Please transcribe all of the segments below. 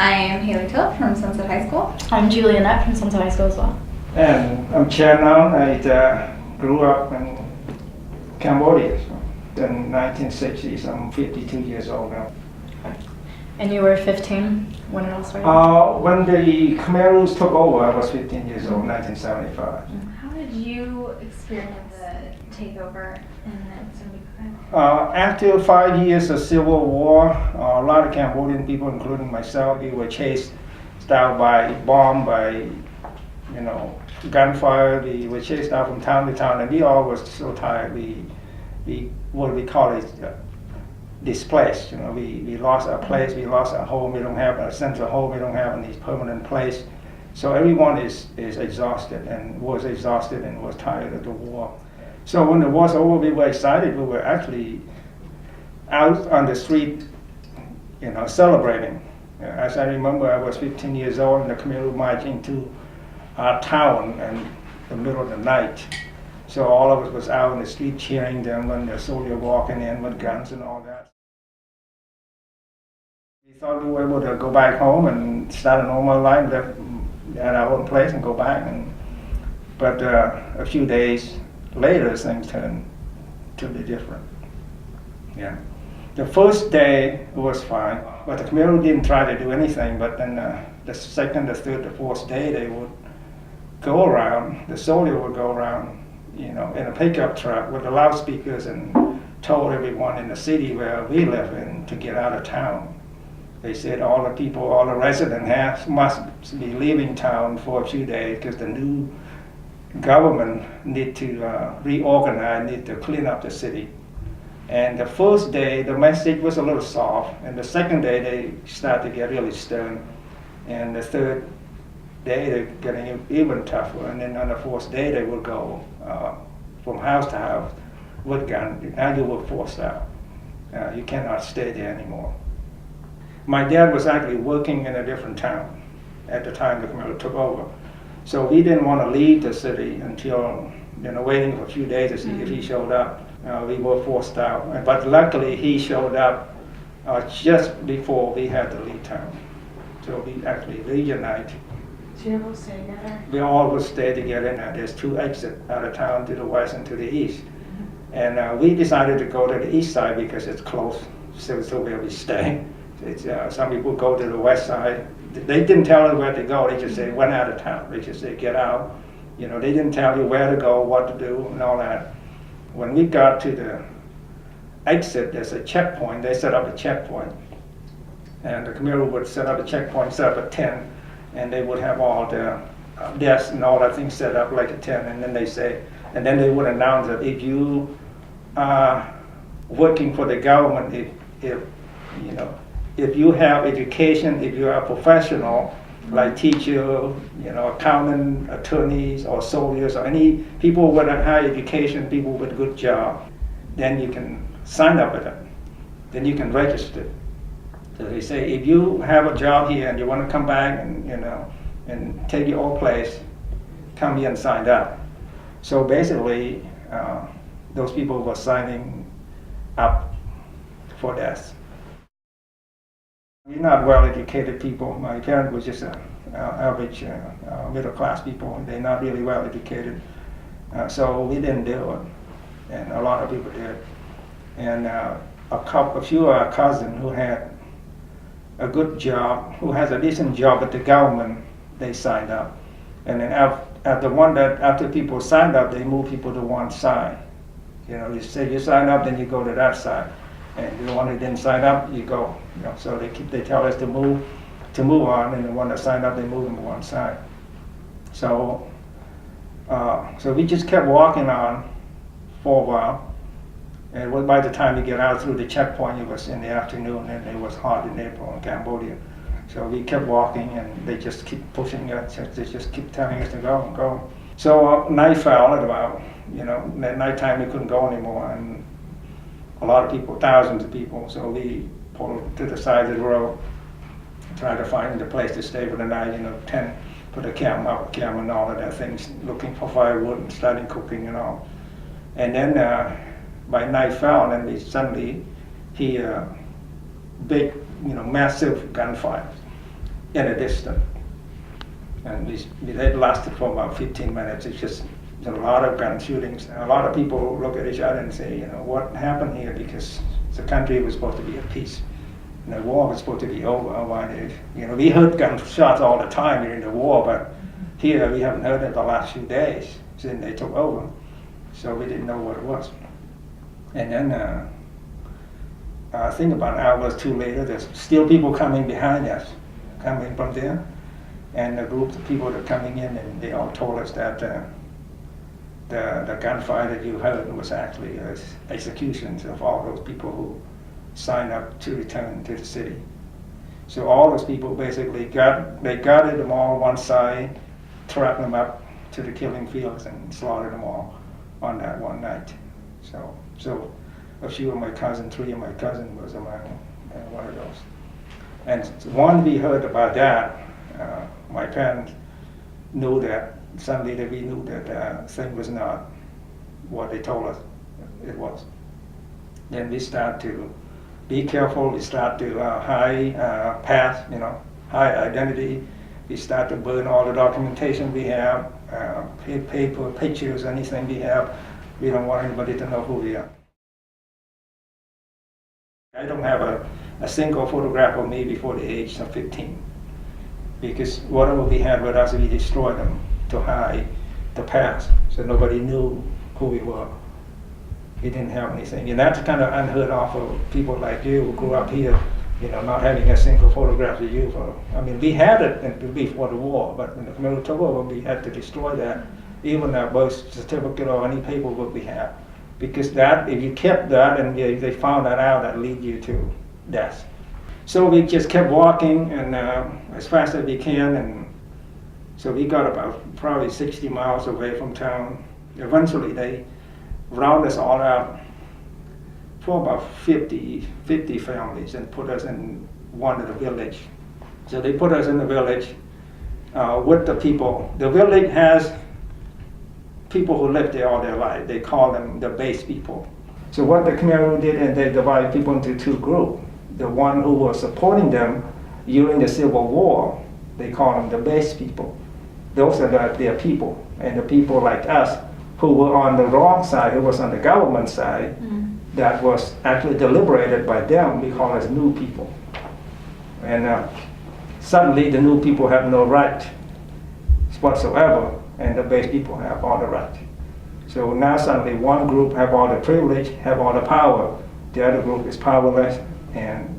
I am Haley Toth from Sunset High School. I'm Julie Annette from Sunset High School as well. And I'm Chann Noun. I grew up in Cambodia in 1960s. I'm 52 years old now. And you were 15 when it all started? When the Khmer Rouge took over, I was 15 years old, 1975. How did you experience the takeover in 1975? After 5 years of civil war, a lot of Cambodian people, including myself, we were chased out by bomb, by gunfire. We were chased out from town to town, and we all was so tired. We what we call it, displaced. We lost our place, we lost our home. We don't have a sense of home. We don't have any permanent place. So everyone is exhausted and was exhausted and was tired of the war. So when the war's over, we were excited. We were actually out on the street, celebrating. As I remember, I was 15 years old, and the Khmer Rouge marched into our town in the middle of the night. So all of us was out on the street cheering them when the soldier walking in with guns and all that. We thought we were able to go back home and start a normal life, live at our own place and go back. But a few days later, things turned to be different. Yeah. The first day was fine, but the Khmer Rouge didn't try to do anything. But then the second, the third, the fourth day, they would go around. The soldier would go around, in a pickup truck with the loudspeakers and told everyone in the city where we live in to get out of town. They said all the people, all the residents must be leaving town for a few days because the new government need to reorganize, need to clean up the city. And the first day, the message was a little soft, and the second day, they started to get really stern. And the third day, they're getting even tougher. And then on the fourth day, they would go from house to house with guns. Now you were forced out. You cannot stay there anymore. My dad was actually working in a different town at the time the Khmer Rouge took over. So we didn't want to leave the city until, waiting for a few days to see if he showed up. We were forced out. But luckily, he showed up just before we had to leave town. So we actually reunited. Did you ever stay together? We all would stay together. There's two exits out of town, to the west and to the east. And we decided to go to the east side because it's close, so where we stay. Some people go to the west side. They didn't tell us where to go. They just said, went out of town. They just said, get out. They didn't tell you where to go, what to do, and all that. When we got to the exit, there's a checkpoint. They set up a checkpoint. And the Khmer Rouge would set up a checkpoint, set up a tent, and they would have all the desks and all that things set up like a tent. And then they would announce that if you are working for the government, if you have education, if you are a professional, like teacher, accountant, attorneys, or soldiers, or any people with a high education, people with a good job, then you can sign up with them. Then you can register. So they say, if you have a job here and you want to come back and and take your old place, come here and sign up. So basically, those people were signing up for this. We're not well-educated people. My parents were just average middle-class people. They're not really well-educated. So we didn't do it, and a lot of people did. And a few of our cousins who had a good job, who has a decent job at the government, they signed up. And then after people signed up, they moved people to one side. You say you sign up, then you go to that side. And the one who didn't sign up, you go. So they tell us to move on, and the one that signed up, they move them to one side. So we just kept walking on for a while. And by the time you get out through the checkpoint, it was in the afternoon, and it was hot in April in Cambodia. So we kept walking, and they just keep pushing us. They just keep telling us to go and go. So night fell at about, at nighttime we couldn't go anymore, and a lot of people, thousands of people. So we pulled to the side of the road, tried to find a place to stay for the night, tent, put a camera and all of that things, looking for firewood and starting cooking and all. And then by nightfall, and we suddenly hear big, massive gunfire. in a distance. And it lasted for about 15 minutes. It's just a lot of gun shootings. A lot of people look at each other and say, what happened here? Because the country was supposed to be at peace. And the war was supposed to be over. We heard gunshots all the time during the war, but here we haven't heard it the last few days since they took over. So we didn't know what it was. And then I think about an hour or two later, there's still people coming behind us, coming from there. And a group of people that are coming in, and they all told us that the gunfire that you heard was actually executions of all those people who signed up to return to the city. So all those people basically gathered them all one side, tracked them up to the killing fields, and slaughtered them all on that one night. So a few of my cousins, 3 of my cousins was among one of those. And when we heard about that, my parents knew that, suddenly that we knew that thing was not what they told us it was. Then we start to be careful, we start to hide past, hide identity. We start to burn all the documentation we have, paper, pictures, anything we have. We don't want anybody to know who we are. I don't have a single photograph of me before the age of 15. Because whatever we had with us, we destroyed them to hide the past, so nobody knew who we were. We didn't have anything. And that's kind of unheard of for people like you who grew up here, not having a single photograph of you. We had it before the war, but when the Khmer Rouge took over, we had to destroy that, even our birth certificate or any paperwork we have. Because that, if you kept that and they found that out, that lead you to death. So we just kept walking and as fast as we can, and so we got about probably 60 miles away from town. Eventually they rounded us all out for about 50 families and put us in one of the village. So they put us in the village with the people. The village has people who lived there all their life. They call them the base people. So what the Khmer Rouge did, and they divided people into 2 groups. The one who was supporting them during the Civil War, they call them the base people. Those are their people. And the people like us who were on the wrong side, who was on the government side, that was actually deliberated by them, we call as new people. And suddenly the new people have no right whatsoever, and the base people have all the right. So now suddenly one group have all the privilege, have all the power, the other group is powerless, and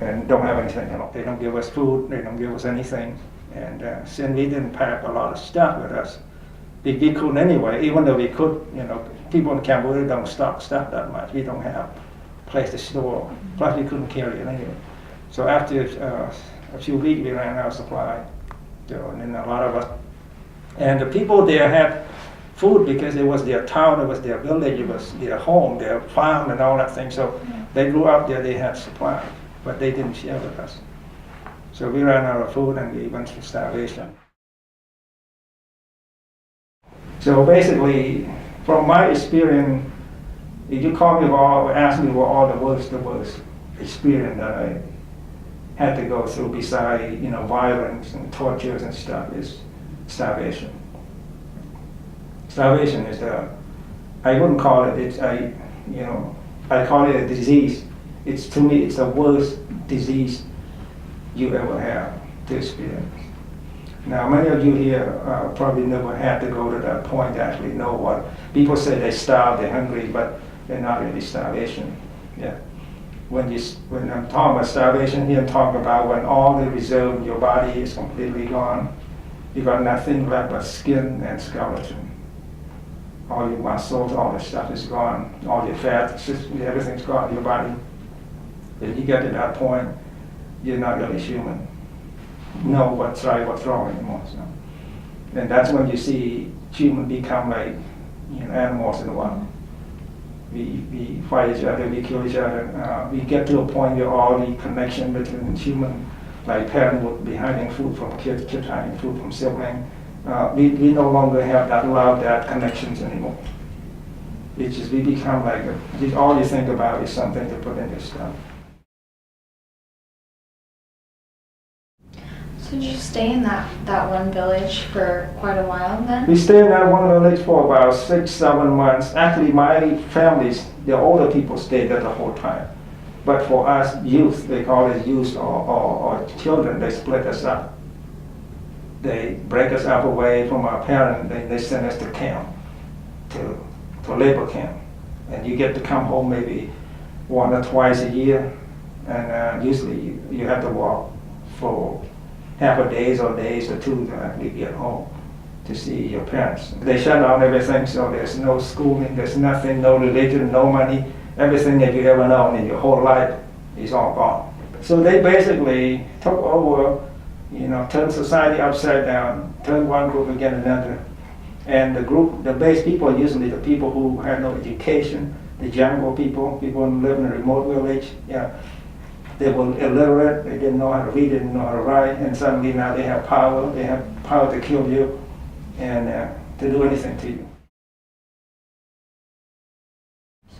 don't have anything at all. They don't give us food, they don't give us anything. And since we didn't pack a lot of stuff with us, we couldn't anyway, even though we could, people in Cambodia don't stock stuff that much. We don't have a place to store, plus we couldn't carry it anyway. So after a few weeks, we ran out of supply. And then a lot of us, and the people there had food because it was their town, it was their village, it was their home, their farm and all that thing. So they grew up there, they had supply, but they didn't share with us. So we ran out of food and we went through starvation. So basically, from my experience, if you call me or ask me what all the worst experience that I had to go through besides, violence and tortures and stuff is starvation. Starvation is I wouldn't call it, I call it a disease. To me, it's the worst disease you ever have to experience. Now, many of you here probably never had to go to that point to actually know what. People say they starve, they're hungry, but they're not really starvation. Yeah. When I'm talking about starvation here, I'm talking about when all the reserve in your body is completely gone. You got nothing left but skin and skeleton. All your muscles, all the stuff is gone. All your fat, everything's gone in your body. If you get to that point, you're not really human. Know what's right, what's wrong anymore. So. And that's when you see humans become like animals in the wild. We fight each other, we kill each other. We get to a point where all the connection between human, like parents would be hiding food from kids hiding food from siblings. We no longer have that love, that connections anymore. It's just we become like, all you think about is something to put in your stuff. So did you stay in that one village for quite a while then? We stayed in that one village for about 6-7 months. Actually, my families, the older people stayed there the whole time. But for us youth, they call it youth or children, they split us up. They break us up away from our parents, they send us to camp, to labor camp. And you get to come home maybe 1 or twice a year. And usually you have to walk for half a day or days or two to actually get home to see your parents. They shut down everything, so there's no schooling, there's nothing, no religion, no money. Everything that you ever known in your whole life is all gone. So they basically took over, turned society upside down, turned one group against another. And the base people are usually the people who had no education, the jungle people who live in a remote village. Yeah. They were illiterate, they didn't know how to read, didn't know how to write, and suddenly now they have power to kill you and to do anything to you.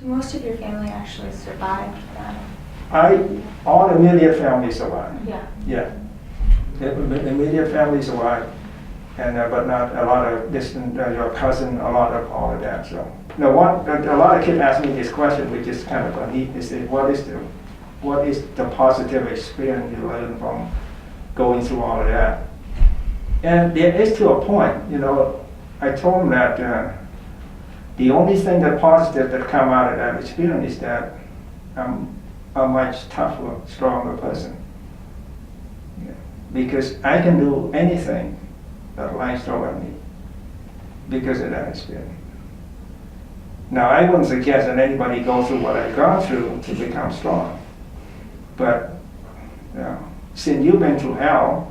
So most of your family actually survived then? All the immediate family survived. Yeah. Yeah. The immediate family survived, and but not a lot of distant, your cousin, a lot of all of that. So, a lot of kids ask me this question, which is kind of neat. They say, what is the positive experience you learn from going through all of that? And there is to a point, I told them that the only thing that positive that come out of that experience is that I'm a much tougher, stronger person. Yeah. Because I can do anything that life throws at me because of that experience. Now, I wouldn't suggest that anybody go through what I've gone through to become strong. But since you've been through hell's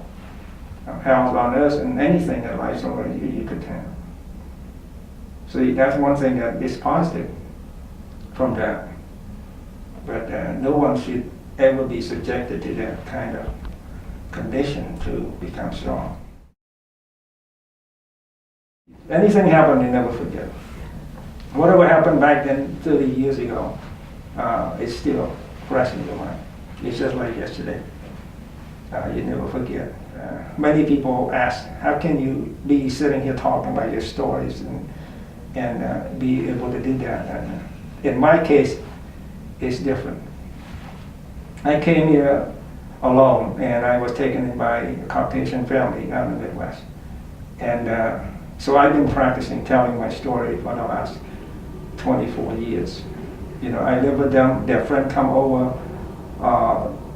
on earth, and anything that lies over you could handle. So that's one thing that is positive from that. But no one should ever be subjected to that kind of condition to become strong. Anything happened, you never forget. Whatever happened back then, 30 years ago, it's still fresh in your mind. It's just like yesterday. You never forget. Many people ask, how can you be sitting here talking about your stories and be able to do that? And in my case, it's different. I came here alone, and I was taken in by a Caucasian family out in the Midwest. And so I've been practicing telling my story for the last 24 years. I live with them, their friend come over,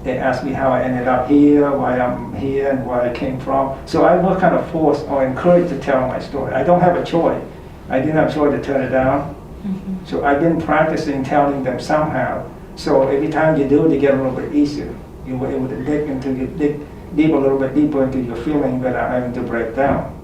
they asked me how I ended up here, why I'm here, and where I came from. So I was kind of forced or encouraged to tell my story. I don't have a choice. I didn't have a choice to turn it down. Mm-hmm. So I've been practicing telling them somehow. So every time you do it, you get a little bit easier. You were able to dig a little bit deeper into your feeling without having to break down.